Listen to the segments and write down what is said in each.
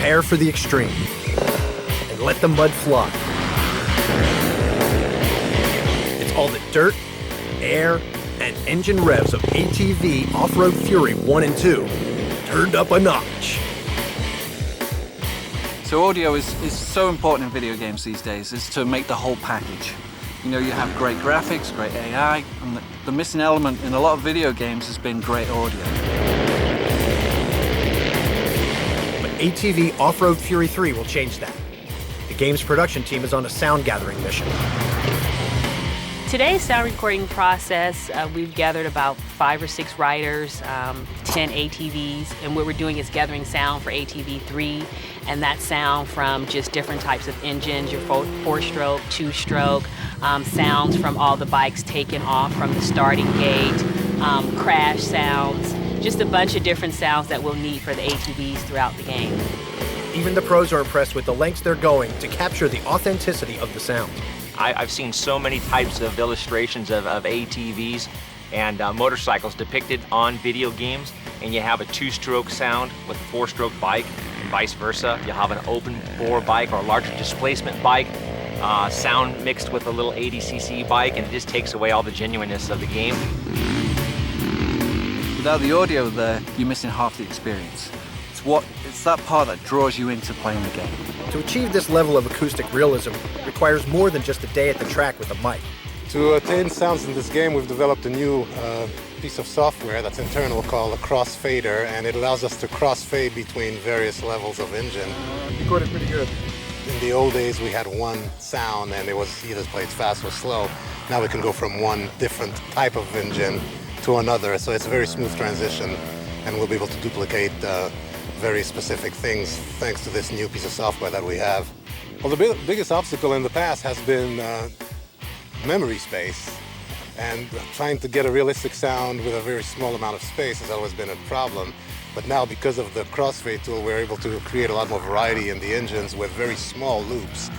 Prepare for the extreme and let the mud fly. It's all the dirt, air, and engine revs of ATV Off-Road Fury 1 and 2 turned up a notch. So audio is so important in video games these days, is to make the whole package. You know, you have great graphics, great AI, and the missing element in a lot of video games has been great audio. But ATV Off-Road Fury 3 will change that. The game's production team is on a sound gathering mission. Today's sound recording process, we've gathered about 5 or 6 riders, 10 ATVs, and what we're doing is gathering sound for ATV 3, and that sound from just different types of engines, your 4-stroke, 2-stroke, sounds from all the bikes taken off from the starting gate, crash sounds, just a bunch of different sounds that we'll need for the ATVs throughout the game. Even the pros are impressed with the lengths they're going to capture the authenticity of the sound. I've seen so many types of illustrations of ATVs and motorcycles depicted on video games, and you have a 2-stroke sound with a 4-stroke bike, and vice versa. You'll have an open bore bike or a larger displacement bike, sound mixed with a little 80cc bike, and it just takes away all the genuineness of the game. Without the audio there, you're missing half the experience. It's that part that draws you into playing the game. To achieve this level of acoustic realism requires more than just a day at the track with a mic. To attain sounds in this game, we've developed a new piece of software that's internal called a crossfader, and it allows us to crossfade between various levels of engine. Recorded pretty good. In the old days, we had one sound, and it was either played fast or slow. Now we can go from one different type of engine to another, so it's a very smooth transition, and we'll be able to duplicate very specific things thanks to this new piece of software that we have. Well, the biggest obstacle in the past has been memory space, and trying to get a realistic sound with a very small amount of space has always been a problem. But now, because of the crossfade tool, we're able to create a lot more variety in the engines with very small loops,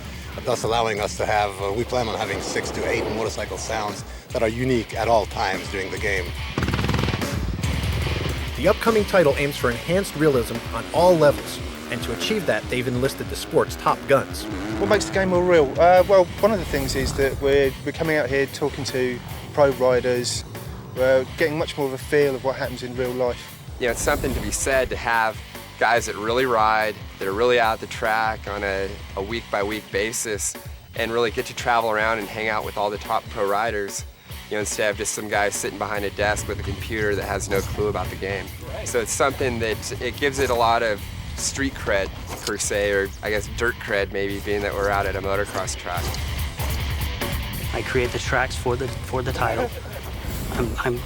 thus allowing us to have, we plan on having 6 to 8 motorcycle sounds that are unique at all times during the game. The upcoming title aims for enhanced realism on all levels, and to achieve that, they've enlisted the sport's top guns. What makes the game more real? Well, one of the things is that we're coming out here talking to pro riders. We're getting much more of a feel of what happens in real life. You know, it's something to be said to have guys that really ride, that are really out at the track on a week-by-week basis, and really get to travel around and hang out with all the top pro riders, you know, instead of just some guy sitting behind a desk with a computer that has no clue about the game. So it's something that it gives it a lot of street cred, per se, or I guess dirt cred maybe, being that we're out at a motocross track. I create the tracks for the title. I'm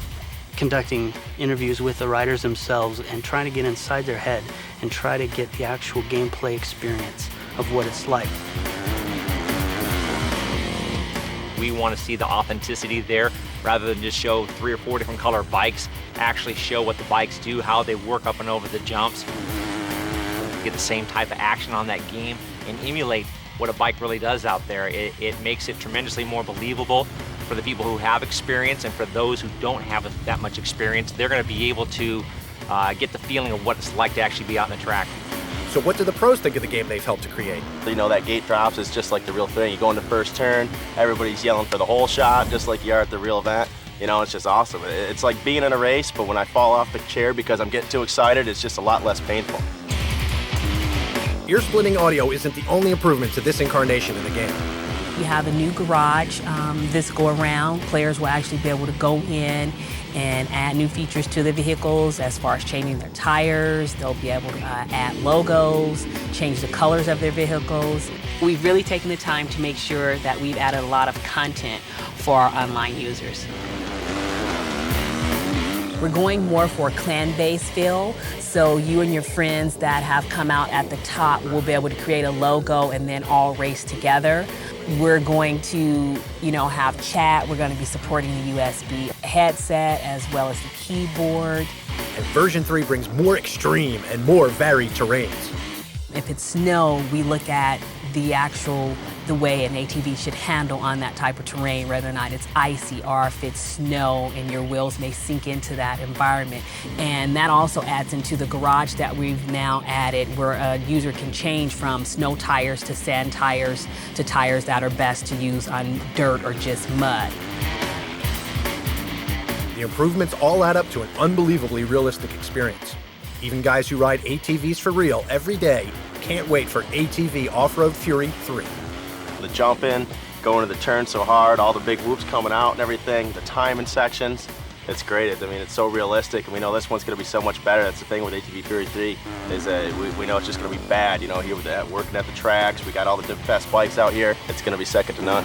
conducting interviews with the riders themselves and trying to get inside their head and try to get the actual gameplay experience of what it's like. We want to see the authenticity there rather than just show 3 or 4 different color bikes. Actually show what the bikes do, how they work up and over the jumps. Get the same type of action on that game and emulate what a bike really does out there. It makes it tremendously more believable for the people who have experience, and for those who don't have that much experience, they're going to be able to get the feeling of what it's like to actually be out on the track. So what do the pros think of the game they've helped to create? You know, that gate drops is just like the real thing. You go in the first turn, everybody's yelling for the whole shot, just like you are at the real event. You know, it's just awesome. It's like being in a race, but when I fall off the chair because I'm getting too excited, it's just a lot less painful. Ear-splitting audio isn't the only improvement to this incarnation of the game. We have a new garage this go-around. Players will actually be able to go in and add new features to the vehicles as far as changing their tires. They'll be able to add logos, change the colors of their vehicles. We've really taken the time to make sure that we've added a lot of content for our online users. We're going more for a clan-based feel, so you and your friends that have come out at the top will be able to create a logo and then all race together. We're going to, have chat. We're going to be supporting the USB headset as well as the keyboard. And version 3 brings more extreme and more varied terrains. If it's snow, we look at the way an ATV should handle on that type of terrain, whether or not it's icy or if it's snow and your wheels may sink into that environment. And that also adds into the garage that we've now added, where a user can change from snow tires to sand tires to tires that are best to use on dirt or just mud. The improvements all add up to an unbelievably realistic experience. Even guys who ride ATVs for real every day can't wait for ATV Off-Road Fury 3. The jumping, going to the turn so hard, all the big whoops coming out and everything, the timing sections, it's great. I mean, it's so realistic, and we know this one's going to be so much better. That's the thing with ATV Fury 3, is we know it's just going to be bad. You know, here with that, working at the tracks, we got all the best bikes out here. It's going to be second to none.